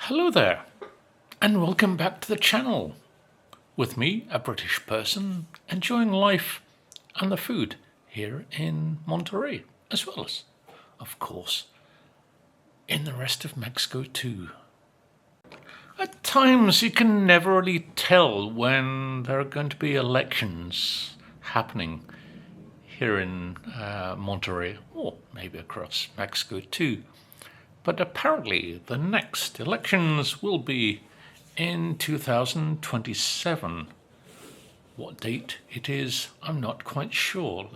Hello there, and welcome back to the channel. With me, a British person, enjoying life and the food here in Monterey, as well as, of course, in the rest of Mexico too. At times you can never really tell when there are going to be elections happening here in Monterey, or maybe across Mexico too. But apparently the next elections will be in 2027. What date it is, I'm not quite sure.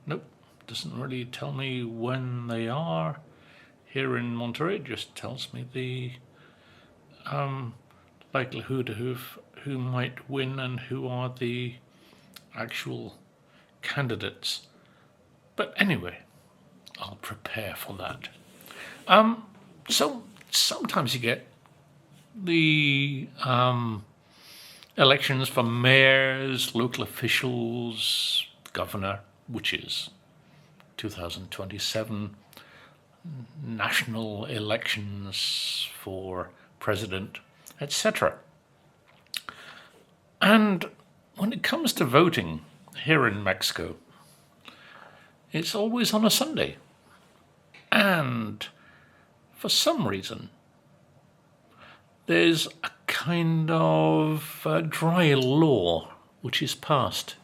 Nope, doesn't really tell me when they are. Here in Monterey, it just tells me the likelihood of who might win and who are the actual candidates. But anyway, I'll prepare for that. So sometimes you get the elections for mayors, local officials, governor, which is 2027, national elections for president, etc. And when it comes to voting here in Mexico, it's always on a Sunday. And for some reason, there's a kind of dry law which is passed,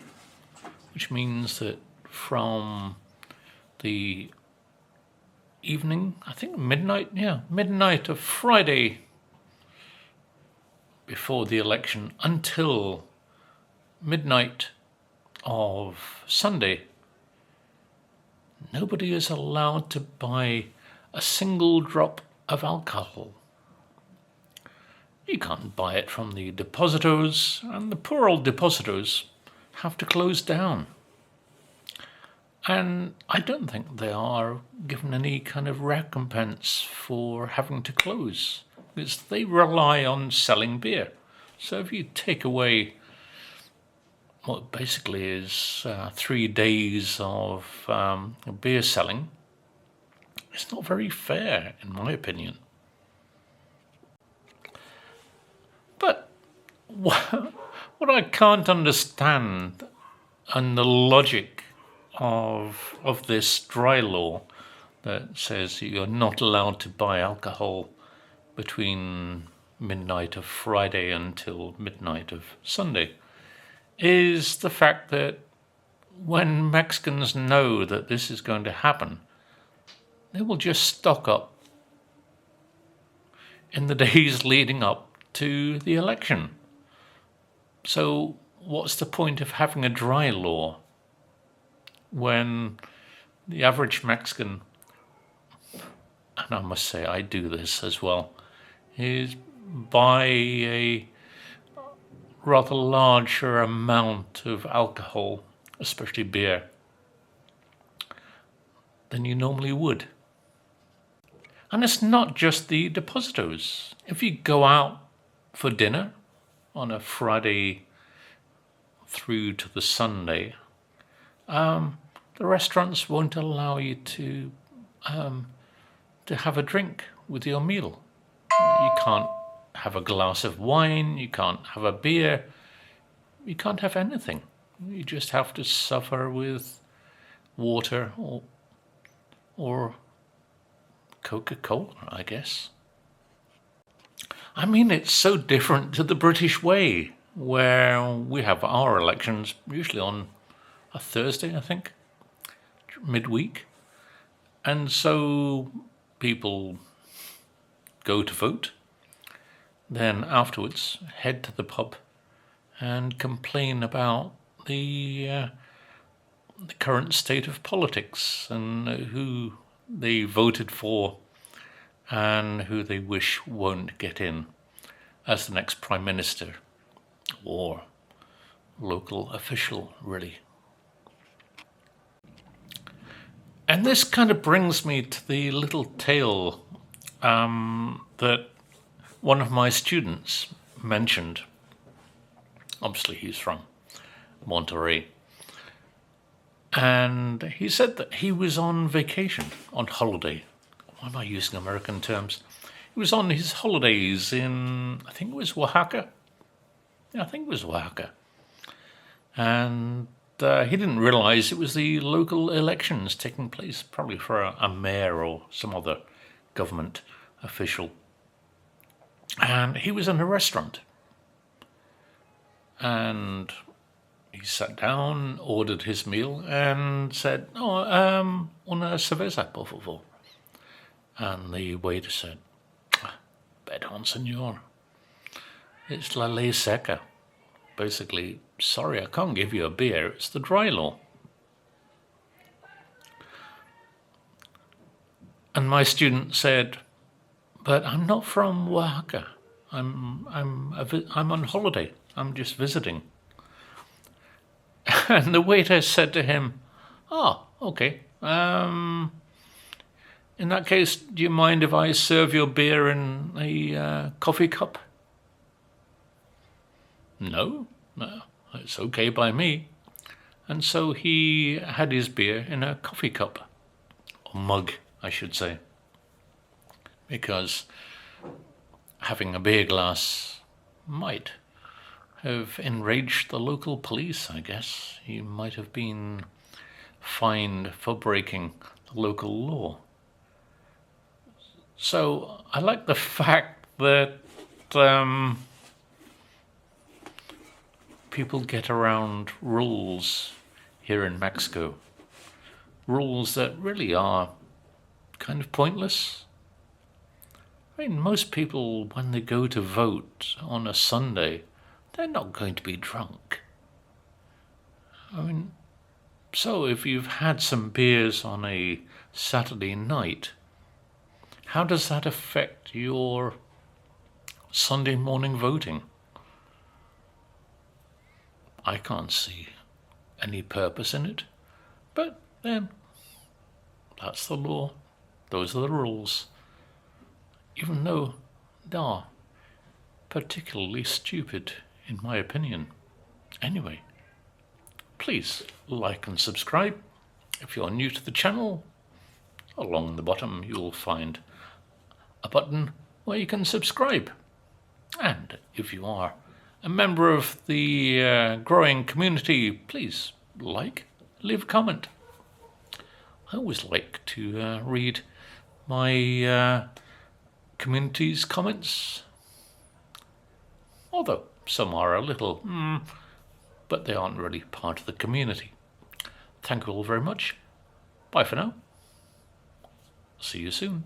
which means that from the evening, I think midnight of Friday before the election until midnight of Sunday, nobody is allowed to buy a single drop of alcohol. You can't buy it from the depositors, and the poor old depositors have to close down. And I don't think they are given any kind of recompense for having to close, because they rely on selling beer. So if you take away what basically is 3 days of beer selling, it's not very fair, in my opinion. But what I can't understand, and the logic of this dry law that says you're not allowed to buy alcohol between midnight of Friday until midnight of Sunday, is the fact that when Mexicans know that this is going to happen, they will just stock up in the days leading up to the election. So what's the point of having a dry law when the average Mexican, and I must say I do this as well, is buy a rather larger amount of alcohol, especially beer, than you normally would. And it's not just the depositors. If you go out for dinner on a Friday through to the Sunday, the restaurants won't allow you to have a drink with your meal. You can't have a glass of wine, you can't have a beer, you can't have anything. You just have to suffer with water or Coca-Cola, I guess. I mean, it's so different to the British way, where we have our elections usually on a Thursday, I think, midweek. And so people go to vote, then afterwards head to the pub and complain about the current state of politics and who they voted for and who they wish won't get in as the next Prime Minister or local official, really. And this kind of brings me to the little tale that one of my students mentioned. Obviously, he's from Monterey. And he said that he was on vacation, on holiday. Why am I using American terms? He he was on his holidays in, I think it was Oaxaca. Yeah, I think it was Oaxaca. And he didn't realize it was the local elections taking place, probably for a mayor or some other government official. And he was in a restaurant. And he sat down, ordered his meal, and said, una cerveza, por favor. And the waiter said, perdón, señor. It's la ley seca. Basically, sorry, I can't give you a beer. It's the dry law. And my student said, but I'm not from Oaxaca. I'm on holiday. I'm just visiting. And the waiter said to him, okay. In that case, do you mind if I serve your beer in a coffee cup? No, it's okay by me. And so he had his beer in a coffee cup, or mug, I should say, because having a beer glass might have enraged the local police, I guess. He might have been fined for breaking the local law. So I like the fact that people get around rules here in Mexico. Rules that really are kind of pointless. I mean, most people, when they go to vote on a Sunday, they're not going to be drunk. I mean, so if you've had some beers on a Saturday night, how does that affect your Sunday morning voting? I can't see any purpose in it, but then that's the law. Those are the rules. Even though they are particularly stupid, in my opinion. Anyway, please like and subscribe. If you're new to the channel, along the bottom you'll find a button where you can subscribe. And if you are a member of the growing community, please leave a comment. I always like to read my community's comments, although some are a little, but they aren't really part of the community. Thank you all very much. Bye for now. See you soon.